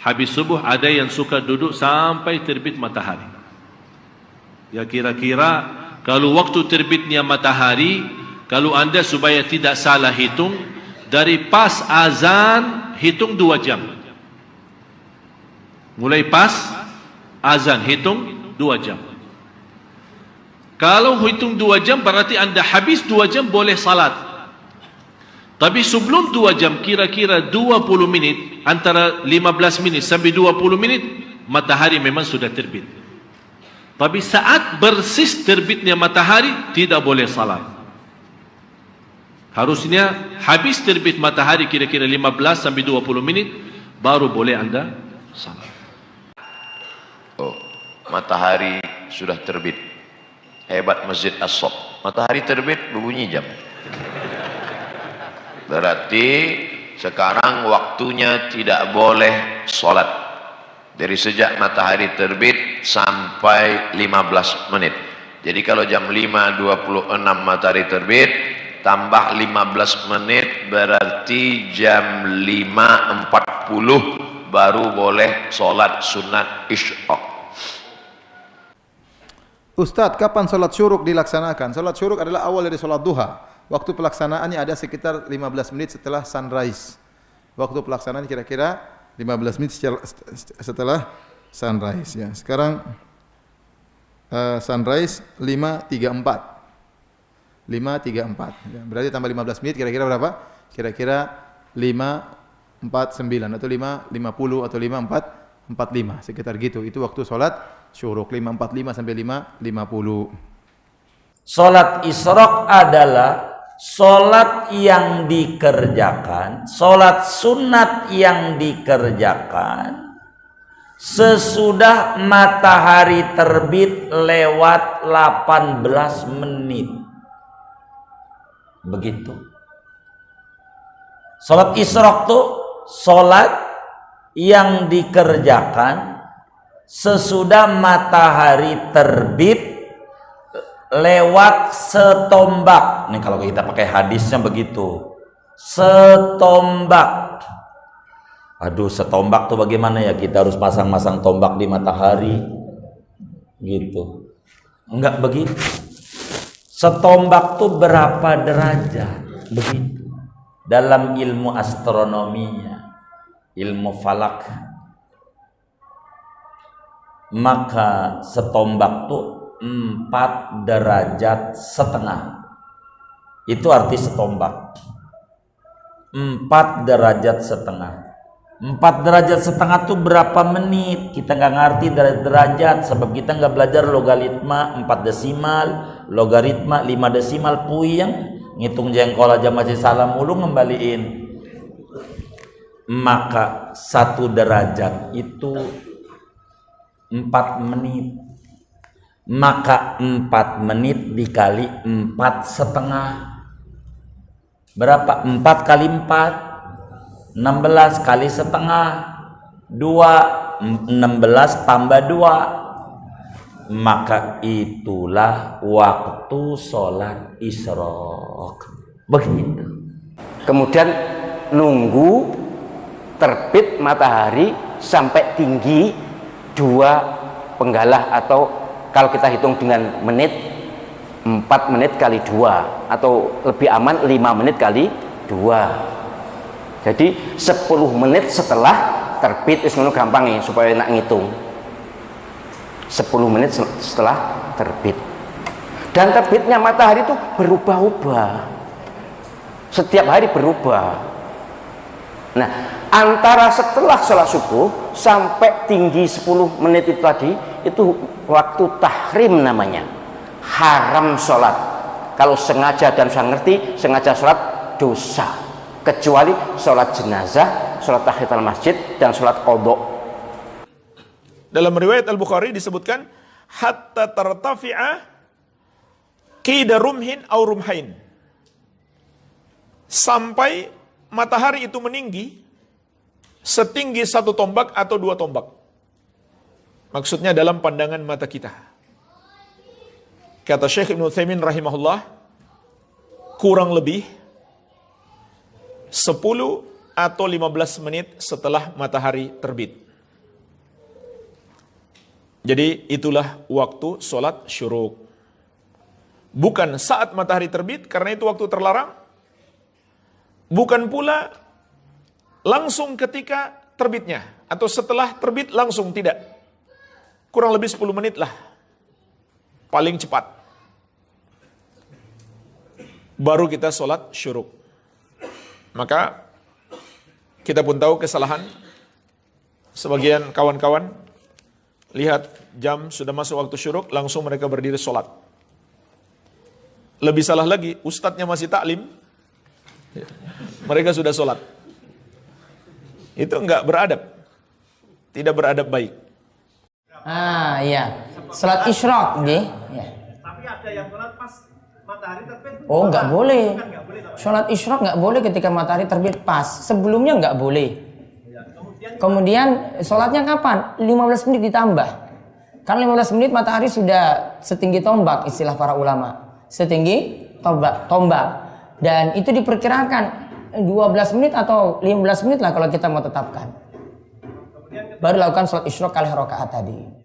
habis subuh ada yang suka duduk sampai terbit matahari. Ya kira-kira kalau waktu terbitnya matahari, kalau anda supaya tidak salah hitung, dari pas azan hitung 2 jam. Mulai pas azan hitung 2 jam. Kalau hitung 2 jam berarti anda habis 2 jam boleh salat. Tapi sebelum 2 jam kira-kira 20 menit, antara 15 menit sampai 20 menit, matahari memang sudah terbit. Tapi saat persis terbitnya matahari, tidak boleh salat. Harusnya habis terbit matahari kira-kira 15 sampai 20 menit, baru boleh anda salat. Oh, matahari sudah terbit. Hebat Masjid As-Sob. Matahari terbit, berbunyi jam. Berarti sekarang waktunya tidak boleh sholat dari sejak matahari terbit sampai 15 menit. Jadi kalau jam 5.26 matahari terbit tambah 15 menit berarti jam 5.40 baru boleh sholat sunat isyraq. Ustadz, kapan sholat syuruk dilaksanakan? Sholat syuruk adalah awal dari sholat duha. Waktu pelaksanaannya ada sekitar 15 menit setelah sunrise. Waktu pelaksanaan kira-kira 15 menit setelah sunrise. Ya. Sekarang sunrise 5.34. 5.34. Ya. Berarti tambah 15 menit kira-kira berapa? Kira-kira 5.49 atau 5.50 atau 5.45. Sekitar gitu. Itu waktu sholat syuruk 5.45 sampai 5.50. Sholat isyraq adalah sholat yang dikerjakan, sholat sunat yang dikerjakan sesudah matahari terbit lewat 18 menit. Begitu. Sholat isyraq itu sholat yang dikerjakan sesudah matahari terbit lewat setombak. Ini kalau kita pakai hadisnya begitu. Setombak. Aduh, setombak tuh bagaimana ya? Kita harus pasang-masang tombak di matahari. Gitu. Enggak begitu. Setombak tuh berapa derajat? Begitu. Dalam ilmu astronominya, ilmu falak. Maka setombak tuh 4 derajat setengah. Itu arti setombak. 4 derajat setengah. 4 derajat setengah itu berapa menit? Kita nggak ngerti derajat sebab kita nggak belajar logaritma 4 desimal, logaritma 5 desimal, puyeng ngitung jengkol aja masih salah mulu ngembaliin. Maka 1 derajat itu 4 menit. Maka 4 menit dikali 4,5 berapa? 4 kali 4 16 kali setengah 2 16 tambah 2, maka itulah waktu sholat isyraq. Begitu. Kemudian nunggu terbit matahari sampai tinggi 2 penggalah, atau kalau kita hitung dengan menit 4 menit kali 2, atau lebih aman 5 menit kali 2. Jadi 10 menit setelah terbit, itu gampang ya supaya nak ngitung. 10 menit setelah terbit. Dan terbitnya matahari itu berubah-ubah. Setiap hari berubah. Nah, antara setelah sholat subuh sampai tinggi 10 menit itu tadi, itu waktu tahrim namanya. Haram sholat. Kalau sengaja dan saya ngerti, sengaja sholat dosa. Kecuali sholat jenazah, sholat tahiyatul masjid, dan sholat qadha. Dalam riwayat Al-Bukhari disebutkan hatta tartafi'a qida rumhin aw rumhain. Sampai matahari itu meninggi setinggi 1 tombak atau 2 tombak. Maksudnya dalam pandangan mata kita. Kata Syekh Ibnu Utsaimin rahimahullah, kurang lebih 10 atau 15 menit setelah matahari terbit. Jadi itulah waktu sholat syuruk. Bukan saat matahari terbit, karena itu waktu terlarang. Bukan pula langsung ketika terbitnya, atau setelah terbit langsung, tidak. Kurang lebih 10 menit lah, paling cepat. Baru kita sholat syuruk. Maka kita pun tahu kesalahan sebagian kawan-kawan, lihat jam sudah masuk waktu syuruk, langsung mereka berdiri sholat. Lebih salah lagi, ustadznya masih taklim, mereka sudah sholat. Itu enggak beradab, tidak beradab baik. Iya, sholat isyraq, nggih. Ya. Tapi ada yang sholat pas matahari terbit. Oh, nggak boleh. Sholat isyraq nggak boleh ketika matahari terbit pas. Sebelumnya nggak boleh. Kemudian sholatnya kapan? 15 menit ditambah. Karena 15 menit matahari sudah setinggi tombak, istilah para ulama. Setinggi tombak. Dan itu diperkirakan 12 menit atau 15 menit lah kalau kita mau tetapkan. Baru lakukan sholat isyraq kali rakaat tadi.